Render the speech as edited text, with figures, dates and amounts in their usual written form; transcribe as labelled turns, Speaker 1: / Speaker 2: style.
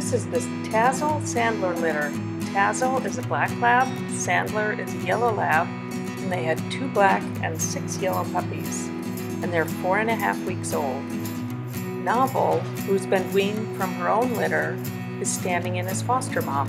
Speaker 1: This is the Tazzle Sandler litter. Tazzle is a black lab, Sandler is a yellow lab, and they had 2 black and 6 yellow puppies, and they're 4.5 weeks old. Novel, who's been weaned from her own litter, is standing in as foster mom.